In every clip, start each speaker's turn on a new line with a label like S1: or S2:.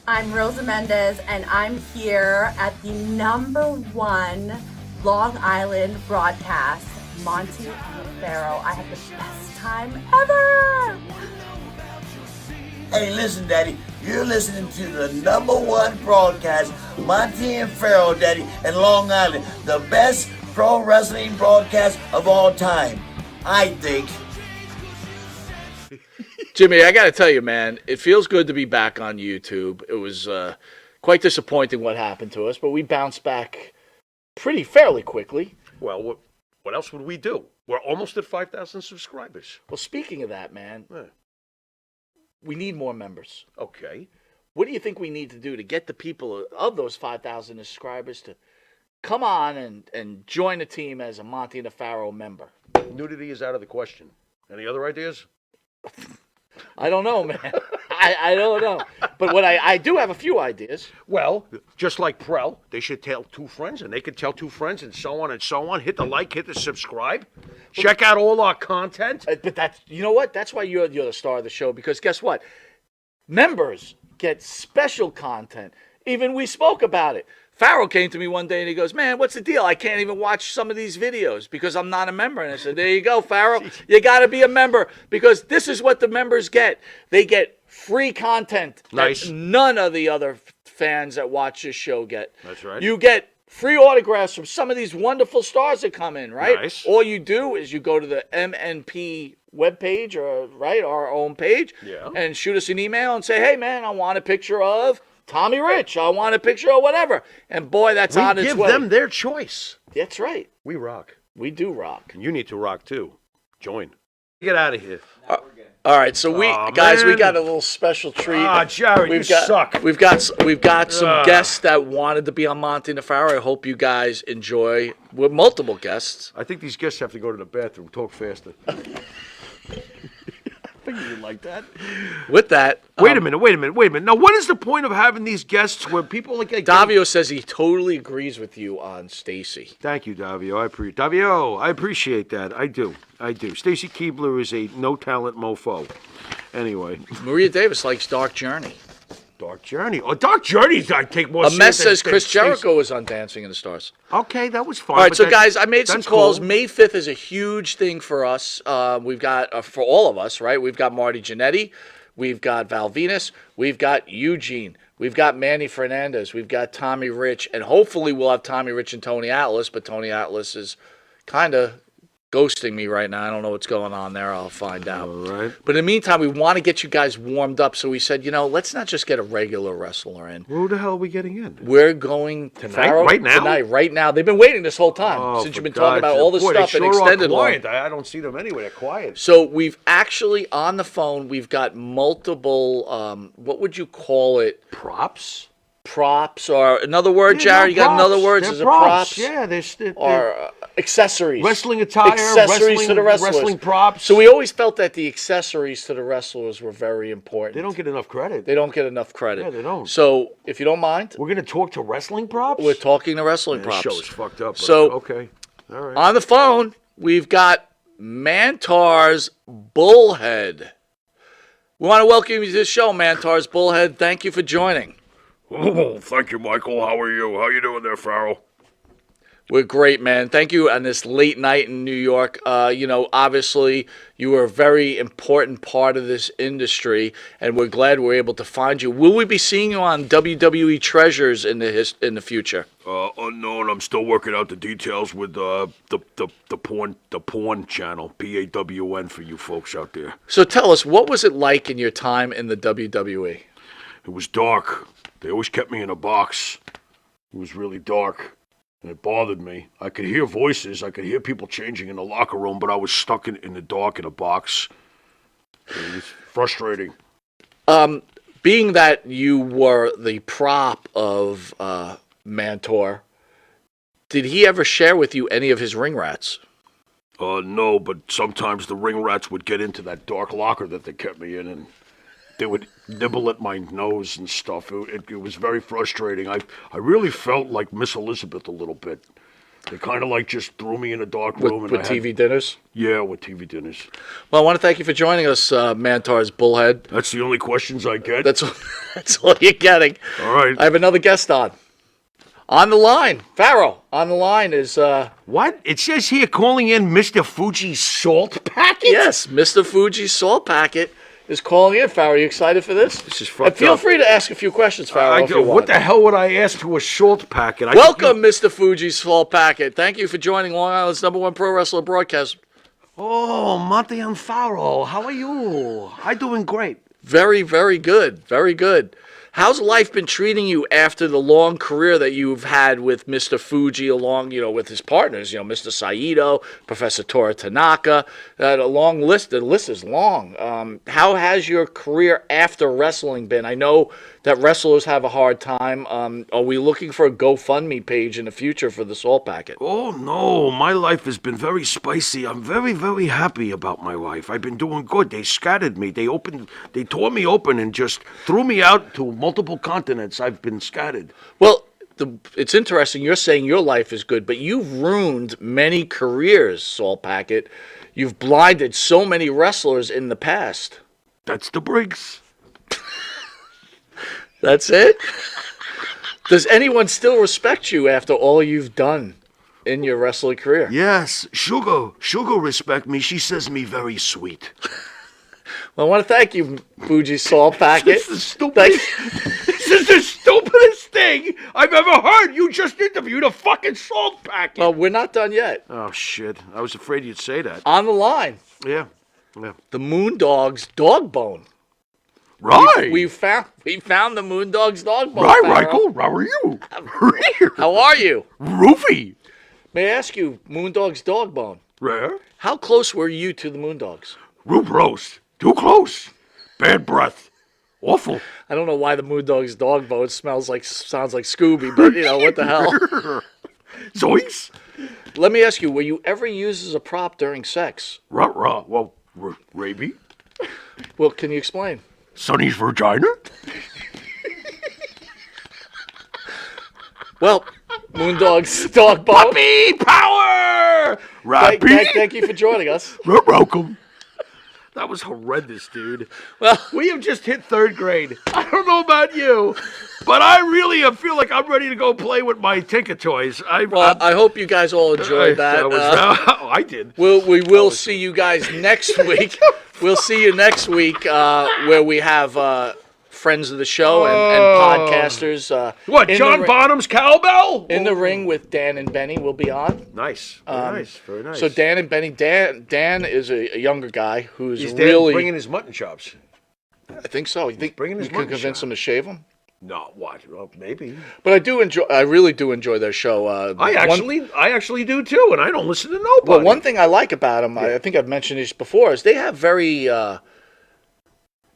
S1: I'm Rosa Mendez, and I'm here at the #1 Long Island broadcast, Monte The Pharaoh. I had the best time ever!
S2: Hey, listen, Daddy, you're listening to the #1 broadcast, Monte and Pharaoh, Daddy, in Long Island. The best pro wrestling broadcast of all time, I think.
S3: Jimmy, I got to tell you, man, it feels good to be back on YouTube. It was quite disappointing what happened to us, but we bounced back fairly quickly.
S4: Well, what else would we do? We're almost at 5,000 subscribers.
S3: Well, speaking of that, man, we need more members.
S4: Okay.
S3: What do you think we need to do to get the people of those 5,000 subscribers to come on and join the team as a Monte the Pharaoh member?
S4: Nudity is out of the question. Any other ideas?
S3: I don't know, man. I don't know. But what I do have a few ideas.
S4: Well, just like Prel, they should tell 2 friends, and they could tell 2 friends, and so on and so on. Hit the like, hit the subscribe. Check out all our content.
S3: But that's, you know what? That's why you're the star of the show, because guess what? Members get special content. Even we spoke about it. Pharaoh came to me one day and he goes, man, what's the deal? I can't even watch some of these videos because I'm not a member. And I said, there you go, Pharaoh. You got to be a member because this is what the members get. They get free content
S4: Nice.
S3: that none of the other fans that watch this show get.
S4: That's right.
S3: You get free autographs from some of these wonderful stars that come in, right?
S4: Nice.
S3: All you do is you go to the MNP webpage, or right, our own page, and shoot us an email and say, hey, man, I want a picture of Tommy Rich. I want a picture of whatever. And boy, that's on its way.
S4: We give them their choice.
S3: That's right.
S4: We rock.
S3: We do rock.
S4: And you need to rock, too. Join. Get out of here.
S3: All right, so we got a little special treat.
S4: Jared, you suck.
S3: We've got some guests that wanted to be on Monte the Pharaoh. I hope you guys enjoy. With multiple guests.
S4: I think these guests have to go to the bathroom. Talk faster. I think you like that.
S3: With that,
S4: Wait a minute. Now, what is the point of having these guests where people like
S3: Davio says he totally agrees with you on Stacy.
S4: Thank you, Davio. I appreciate that. I do. Stacy Keebler is a no-talent mofo. Anyway.
S3: Maria Davis likes Dark Journey.
S4: Dark Journey. Oh, Dark Journey's I take more
S3: A
S4: serious
S3: mess
S4: than
S3: says Chris
S4: Stacey.
S3: Jericho was on Dancing in the Stars.
S4: Okay, that was fun.
S3: All right, so guys, I made some
S4: that's
S3: calls.
S4: cool.
S3: May 5th is a huge thing for us. We've got, for all of us, right? We've got Marty Jannetty. We've got Val Venus. We've got Eugene. We've got Manny Fernandez. We've got Tommy Rich. And hopefully we'll have Tommy Rich and Tony Atlas. But Tony Atlas is kind of ghosting me right now. I don't know what's going on there. I'll find out.
S4: All right.
S3: But in the meantime, we want to get you guys warmed up. So we said, let's not just get a regular wrestler in.
S4: Who the hell are we getting in?
S3: We're going
S4: Tonight?
S3: Pharaoh,
S4: Right now?
S3: Tonight, right now. They've been waiting this whole time since you've been talking about all this stuff and extended long.
S4: I don't see them anyway. They're quiet.
S3: So we've actually on the phone. We've got multiple. What would you call it?
S4: Props?
S3: Props, or another word, Jared? You got another word? Is it props?
S4: Yeah, they're
S3: or accessories.
S4: Wrestling attire,
S3: accessories to the wrestlers.
S4: wrestling props.
S3: So we always felt that the accessories to the wrestlers were very important.
S4: They don't get enough credit.
S3: They don't get enough credit.
S4: Yeah, they don't.
S3: So if you don't mind,
S4: We're going to talk to wrestling props?
S3: we're talking to wrestling
S4: This
S3: props.
S4: show is fucked up.
S3: So
S4: okay. All right.
S3: on the phone, we've got Mantar's Bullhead. We want to welcome you to the show, Mantar's Bullhead. Thank you for joining.
S4: Oh, thank you, Michael. How are you? How you doing there, Pharaoh?
S3: We're great, man. Thank you on this late night in New York. Obviously, you are a very important part of this industry, and we're glad we're able to find you. Will we be seeing you on WWE Treasures in the future?
S4: Unknown. I'm still working out the details with the porn channel, PAWN for you folks out there.
S3: So tell us, what was it like in your time in the WWE?
S4: It was dark. They always kept me in a box. It was really dark, and it bothered me. I could hear voices. I could hear people changing in the locker room, but I was stuck in the dark in a box. It was frustrating.
S3: Being that you were the prop of Mantor, did he ever share with you any of his ring rats?
S4: No, but sometimes the ring rats would get into that dark locker that they kept me in, and they would nibble at my nose and stuff. It was very frustrating. I really felt like Miss Elizabeth a little bit. They kind of like just threw me in a dark room.
S3: With TV dinners?
S4: Yeah, with TV dinners.
S3: Well, I want to thank you for joining us, Mantar's Bullhead.
S4: That's the only questions I get.
S3: That's all you're getting.
S4: All right.
S3: I have another guest on. On the line, Pharaoh. On the line is...
S4: What? It says here calling in Mr. Fuji's salt packet?
S3: Yes, Mr. Fuji's salt packet is calling in. Pharaoh, are you excited for this?
S4: This is fucked
S3: And feel
S4: up.
S3: free to ask a few questions, Pharaoh, if you want.
S4: What the hell would I ask to a salt packet?
S3: Welcome, Mr. Fuji's salt packet. Thank you for joining Long Island's #1 pro wrestler broadcast.
S4: Oh, Monte the Pharaoh. How are you? I'm doing great.
S3: Very, very good. Very good. How's life been treating you after the long career that you've had with Mr. Fuji along, with his partners, Mr. Saito, Professor Tora Tanaka, a long list. The list is long. How has your career after wrestling been? I know that wrestlers have a hard time. Are we looking for a GoFundMe page in the future for the salt packet?
S4: Oh, no. My life has been very spicy. I'm very, very happy about my life. I've been doing good. They scattered me. They tore me open and just threw me out to multiple continents. I've been scattered.
S3: Well, it's interesting. You're saying your life is good, but you've ruined many careers, Salt Packet. You've blinded so many wrestlers in the past.
S4: That's the Briggs.
S3: That's it? Does anyone still respect you after all you've done in your wrestling career?
S4: Yes, Sugar respect me. She says me very sweet.
S3: Well, I want to thank you, Fuji Salt Packet.
S4: This is the stupidest thing I've ever heard. You just interviewed a fucking salt packet.
S3: Well, we're not done yet.
S4: Oh, shit. I was afraid you'd say that.
S3: On the line,
S4: Yeah.
S3: the Moondog's dog bone.
S4: Right.
S3: We found the Moondog's dog bone.
S4: Right,
S3: Pharaoh.
S4: Michael. How are you?
S3: How are you?
S4: Roofy.
S3: May I ask you, Moondog's dog bone?
S4: Rare.
S3: How close were you to the Moondogs?
S4: Roof roast. Too close. Bad breath. Awful.
S3: I don't know why the Moondog's dog bone sounds like Scooby, but what the hell?
S4: Zoinks.
S3: Let me ask you, were you ever used as a prop during sex?
S4: Rah. Well, Raby.
S3: Well, can you explain?
S4: Sonny's vagina.
S3: Well, Moondog's dog bone.
S4: Puppy power. Rappy.
S3: Thank you for joining us.
S4: You're welcome. That was horrendous, dude.
S3: Well,
S4: We have just hit 3rd grade. I don't know about you, but I really feel like I'm ready to go play with my Tinker toys.
S3: I hope you guys all enjoyed that.
S4: I did.
S3: We will see you guys next week. We'll see you next week where we have friends of the show and podcasters.
S4: What, John Bonham's cowbell?
S3: In the ring with Dan and Benny will be on.
S4: Nice. Very nice.
S3: So Dan and Benny, Dan is a younger guy who's
S4: He's
S3: really
S4: bringing his mutton chops.
S3: I think so. You think
S4: bringing his
S3: you can
S4: mutton
S3: convince
S4: chop.
S3: him to shave him?
S4: No, what? Well, maybe.
S3: But I really do enjoy their show.
S4: I actually do too, and I don't listen to nobody.
S3: Well, one thing I like about them, I think I've mentioned this before, is they have very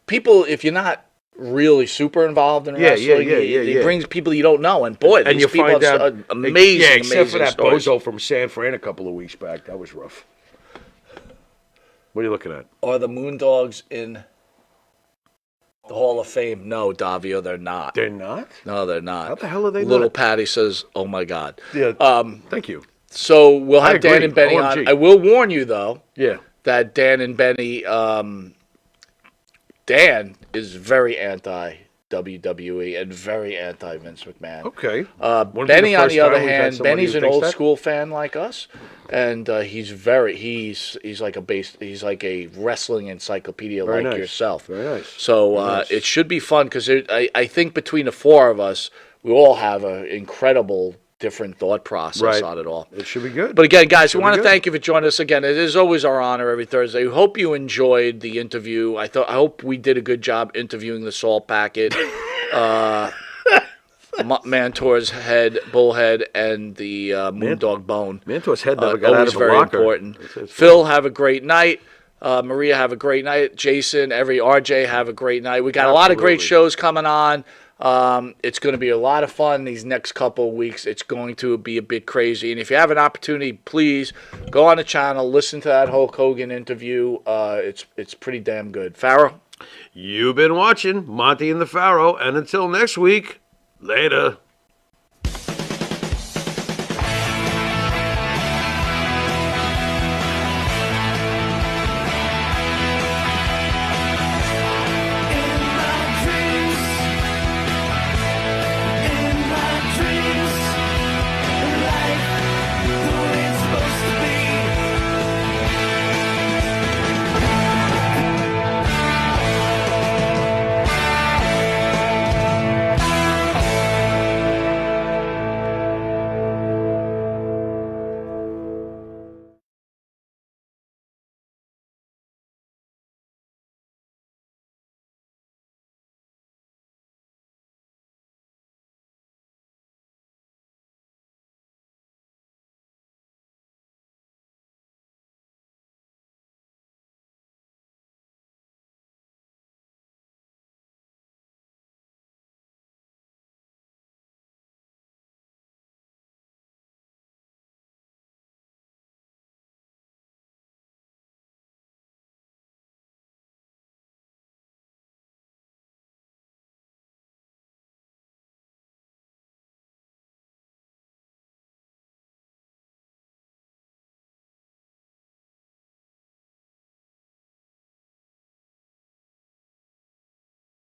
S3: people. If you're not really super involved in wrestling, they bring people you don't know, and boy,
S4: and
S3: these
S4: you
S3: people
S4: find
S3: have
S4: out
S3: amazing,
S4: yeah, except
S3: amazing
S4: for that
S3: stories.
S4: bozo from San Fran a couple of weeks back. That was rough. What are you looking at?
S3: Are the Moondogs in the Hall of Fame? No, Davio, they're not.
S4: They're not?
S3: No, they're not.
S4: How the hell are they
S3: Little
S4: not?
S3: Patty says, "Oh my God."
S4: Yeah. Thank you.
S3: So we'll
S4: I
S3: have Dan
S4: agree.
S3: and Benny
S4: OMG.
S3: on. I will warn you though
S4: Yeah.
S3: that Dan and Benny, Dan is very anti WWE and very anti Vince McMahon.
S4: Okay.
S3: Benny, on the other
S4: we've had
S3: hand,
S4: somebody
S3: Benny's
S4: who
S3: an
S4: thinks
S3: old
S4: that?
S3: school fan like us, and he's like a wrestling encyclopedia
S4: Very
S3: like
S4: nice.
S3: yourself.
S4: Very nice.
S3: So
S4: Very nice.
S3: it should be fun because I think between the four of us, we all have an incredible different thought process on it all.
S4: It should be good.
S3: But again, guys, we
S4: Should
S3: want
S4: be
S3: to
S4: good.
S3: thank you for joining us again. It is always our honor every Thursday. We hope you enjoyed the interview. I hope we did a good job interviewing the Salt Packet, Mantor's bullhead, and the Moondog Bone.
S4: Mantor's head never got out
S3: Always
S4: of the
S3: very
S4: locker.
S3: important.
S4: It's
S3: Phil, have a great night. Maria, have a great night. Jason, RJ, have a great night. We got a lot of great
S4: Absolutely.
S3: shows coming on. It's going to be a lot of fun these next couple of weeks. It's going to be a bit crazy. And if you have an opportunity, please go on the channel, listen to that Hulk Hogan interview. It's pretty damn good. Pharaoh?
S4: You've been watching Monte and the Pharaoh, and until next week, later.